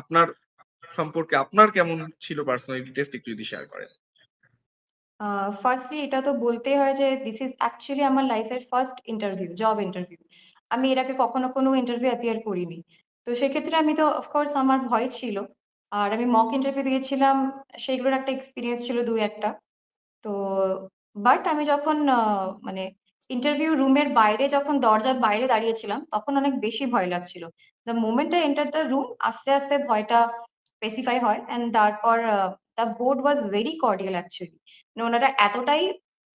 আপনার সম্পর্কে আপনার কেমন ছিল পার্সোনালিটি টেস্ট একটু যদি শেয়ার করেন। ফার্স্টলি এটা তো বলতেই হয় যে দিস ইজ অ্যাকচুয়ালি আমার লাইফের ফার্স্ট ইন্টারভিউ, জব ইন্টারভিউ। আমি এর আগে কখনো কোনো ইন্টারভিউ অ্যাপিয়ার করিনি। তো সেক্ষেত্রে আমি তো অফকোর্স আমার ভয় ছিল। আর আমি মক ইন্টারভিউ দিয়েছিলাম, সেগুলোর একটা এক্সপিরিয়েন্স ছিল দুই একটা। তো বাট আমি যখন মানে ইন্টারভিউ রুমের বাইরে যখন দরজার বাইরে দাঁড়িয়েছিলাম তখন অনেক বেশি ভয় লাগছিল। The moment I enter the room আস্তে আস্তে ভয়টা স্পেসিফাই হয় অ্যান্ড তারপর the board was very cordial actually. ওনারা এতটাই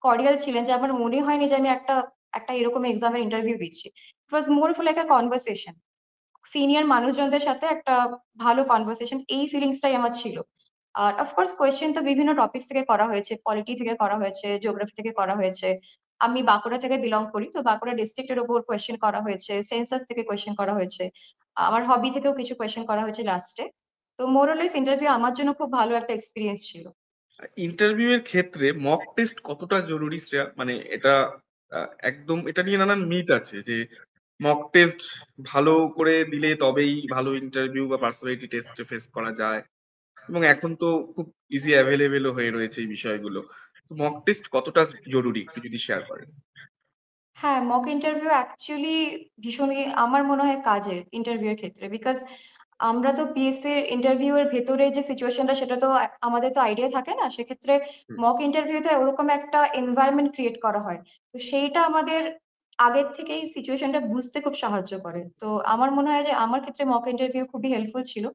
কর্ডিয়াল ছিলেন যে আমার মনে হয়নি যে আমি একটা একটা এরকম এক্সামের ইন্টারভিউ দিচ্ছি। It was more like a conversation, senior মানুষজনদের সাথে একটা ভালো কনভারসেশন, এই ফিলিংসটাই আমার ছিল। আর অফকোর্স কোয়েশ্চেন তো বিভিন্ন টপিক থেকে করা হয়েছে, পলিটি থেকে করা হয়েছে, জিওগ্রাফি থেকে করা হয়েছে। আমি বাঁকুড়া থেকে বিলং করি, তো বাঁকুড়া ডিস্ট্রিক্টের উপর কোয়েশ্চেন করা হয়েছে, সেন্সাস থেকে কোয়েশ্চেন করা হয়েছে, আমার হবি থেকেও কিছু কোয়েশ্চেন করা হয়েছে লাস্টে। তো মোরলেস ইন্টারভিউ আমার জন্য খুব ভালো একটা এক্সপিরিয়েন্স ছিল। ইন্টারভিউ এর ক্ষেত্রে মক টেস্ট কতটা জরুরি শ্রেয়া? মানে এটা একদম এটা নিয়ে নানান মিথ আছে যে মক টেস্ট ভালো করে দিলে তবেই ভালো ইন্টারভিউ বা পার্সোনালিটি টেস্টে ফেস করা যায়, এবং এখন তো খুব ইজি অ্যাভেলেবেলও হয়ে রয়েছে এই বিষয়গুলো। তো মক টেস্ট কতটা জরুরি একটু যদি শেয়ার করেন। হ্যাঁ, মক ইন্টারভিউ অ্যাকচুয়ালি ভীষণই আমার মনে হয় কাজের ইন্টারভিউ এর ক্ষেত্রে, বিকজ আমরা তো পিএসসি এর ইন্টারভিউ এর ভেতরে যে সিচুয়েশনটা সেটা তো আমাদের তো আইডিয়া থাকে না। সেক্ষেত্রে হুম। মক ইন্টারভিউতে ওরকম একটা এনভায়রনমেন্ট ক্রিয়েট করা হয়। তো সেইটা আমাদের আগের থেকেই সিচুয়েশনটা বুঝতে খুব সাহায্য করে। তো আমার মনে হয় যে আমার ক্ষেত্রে মক ইন্টারভিউ খুবই হেল্পফুল ছিল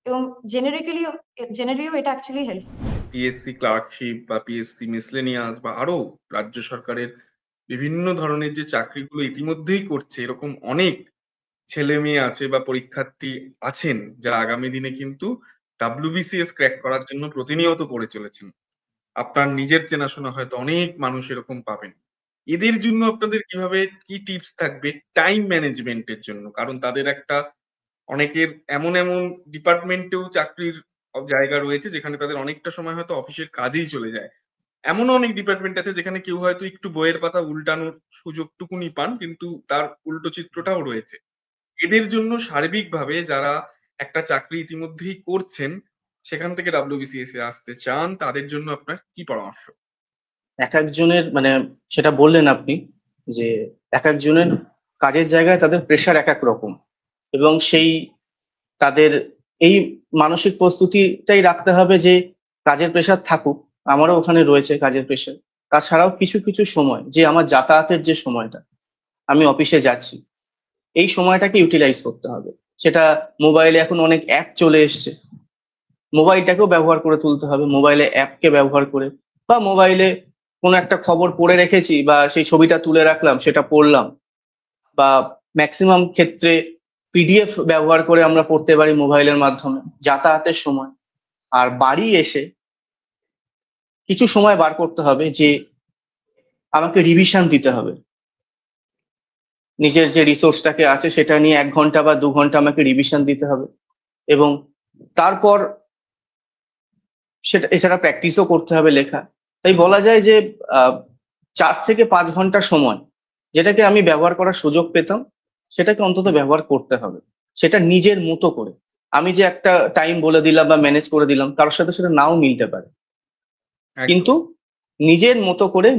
এবং জেনারেলিও এটা অ্যাকচুয়ালি হেল্পফুল। পিএসসি ক্লার্কশিপ বা পিএসসি মিসলেনিয়াস বা আরো রাজ্য সরকারের বিভিন্ন ধরনের যে চাকরিগুলো ইতিমধ্যেই করছে, এরকম অনেক ছেলে মেয়ে আছে বা পরীক্ষার্থী আছেন যারা আগামী দিনে কিন্তু ডাব্লিউবিসিএস ক্র্যাক করার জন্য প্রতিনিয়ত পড়ে চলেছেন। আপনার নিজের চেনাশোনা হয়তো অনেক মানুষ এরকম পাবেন। এদের জন্য আপনাদের কিভাবে কি টিপস থাকবে টাইম ম্যানেজমেন্টের জন্য? কারণ তাদের একটা অনেকের এমন এমন ডিপার্টমেন্টেও চাকরির জায়গা রয়েছে যেখানে তাদের অনেকটা সময় হয়তো অফিসের কাজেই চলে যায়। এমনও অনেক ডিপার্টমেন্ট আছে যেখানে কেউ হয়তো একটু বইয়ের পাতা উল্টানোর সুযোগটুকুনি পান, কিন্তু তার উল্টো চিত্রটাও রয়েছে। এদের জন্য সার্বিকভাবে যারা একটা চাকরি ইতিমধ্যেই করছেন, সেখান থেকে ডাব্লিউবিসিএস এ আসতে চান, তাদের জন্য আপনার কি পরামর্শ? এক একজনের মানে সেটা বললেন আপনি যে এক একজনের কাজের জায়গায় তাদের প্রেশার এক এক রকম, এবং সেই তাদের এই মানসিক প্রস্তুতিটাই রাখতে হবে যে কাজের প্রেশার থাকুক, আমারও ওখানে রয়েছে কাজের প্রেশার, তাছাড়াও কিছু কিছু সময় যে আমার যাতায়াতের যে সময়টা আমি অফিসে যাচ্ছি, এই সময়টাকে ইউটিলাইজ করতে হবে। সেটা মোবাইলে এখন অনেক অ্যাপ চলে এসছে, মোবাইলটাকেও ব্যবহার করে তুলতে হবে, মোবাইলে অ্যাপকে ব্যবহার করে, বা মোবাইলে কোনো একটা খবর পড়ে রেখেছি বা সেই ছবিটা তুলে রাখলাম সেটা পড়লাম, বা ম্যাক্সিমাম ক্ষেত্রে পিডিএফ ব্যবহার করে আমরা পড়তে পারি মোবাইলের মাধ্যমে যাতায়াতের সময়। আর বাড়ি এসে কিছু সময় বার করতে হবে যে আমাকে রিভিশন দিতে হবে, নিজের যে রিসোর্সটাকে আছে সেটা নিয়ে 1 ঘন্টা বা 2 ঘন্টা আমাকে রিভিশন দিতে হবে, এবং তারপর সেটা এছাড়া প্র্যাকটিসও করতে হবে লেখা। তাই বলা যায় যে 4 থেকে 5 ঘন্টা সময় যেটাকে আমি ব্যবহার করার সুযোগ পেতাম, সেটাকে অন্তত ব্যবহার করতে হবে, সেটা নিজের মতো করে। আমি যে একটা টাইম বলে দিলাম বা ম্যানেজ করে দিলাম, কারোর সাথে সেটা নাও মিলতে পারে, একদম। কিন্তু নিজের মতো করে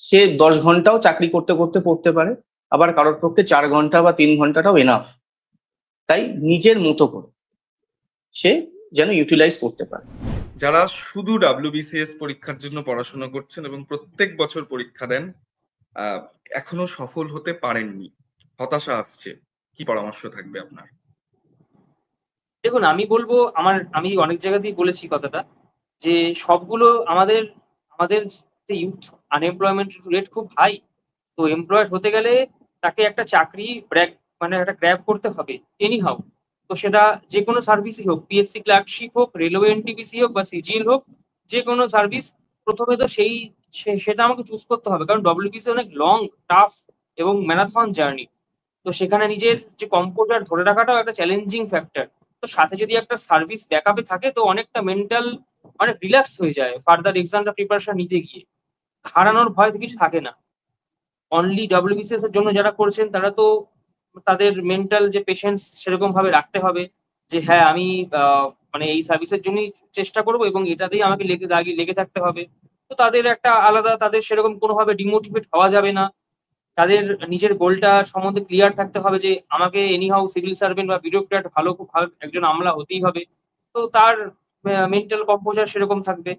সে 10 ঘন্টাও চাকরি করতে করতে পড়তে পারে, আবার কারোর পক্ষে 4 ঘন্টা বা 3 ঘন্টাটাও এনাফ। তাই নিজের মতো করে সে যেন ইউটিলাইজ করতে পারে। যারা শুধু ডাব্লিউবিসিএস পরীক্ষার জন্য পড়াশোনা করছেন এবং প্রত্যেক বছর পরীক্ষা দেন, আহ, এখনো সফল হতে পারেননি, হতাশা আসছে, কি পরামর্শ থাকবে আপনার? দেখুন, আমি বলবো, আমি অনেক জায়গাতেই বলেছি কথাটা, যে সবগুলো আমাদের আমাদের ইউথ আনএমপ্লয়মেন্ট রেট খুব হাই। তো এমপ্লয়েড হতে গেলে তাকে একটা চাকরি মানে একটা গ্র্যাব করতে হবে এনি হাউ। তো সেটা যে কোনো সার্ভিসই হোক, পিএসসি ক্লার্কশিপ হোক, রেলওয়ে এনটিপিসি হোক বা সিজিএল হোক, যে কোনো সার্ভিস, প্রথমে তো সেটা আমাকে চুজ করতে হবে, কারণ ডব্লিউবিসি অনেক লং, টাফ এবং ম্যারাথন জার্নি। তো সেখানে নিজের যে কম্পোজার ধরে রাখাটাও একটা চ্যালেঞ্জিং ফ্যাক্টর। তো সাথে যদি একটা সার্ভিস ব্যাকআপে থাকে তো অনেকটা মেন্টাল অনেক রিল্যাক্স হয়ে যায় ফার্দার এক্সামটা প্রিপারেশন নিতে গিয়ে। হারানোর ভয় তো কিছু থাকে না। অনলি ডব্লিউবিসিএস এর জন্য যারা করছেন তারা তো তাদের মেন্টাল যে পেশেন্স সেরকম ভাবে রাখতে হবে, যে হ্যাঁ আমি মানে এই সার্ভিসের জন্যই চেষ্টা করব এবং এটাতেই আমাকে লেগে থাকতে হবে। তো তাদের একটা আলাদা, তাদের সেরকম কোনোভাবে ডিমোটিভেট হওয়া যাবে না। তাদের নিজের গোলটা সম্বন্ধে ক্লিয়ার থাকতে হবে যে আমাকে এনিহাউ সিভিল সার্ভেন্ট বা বিউরোক্র্যাট ভালো একজন আমলা হতেই হবে। তো তার মেন্টাল কম্পোজার সেরকম থাকবে।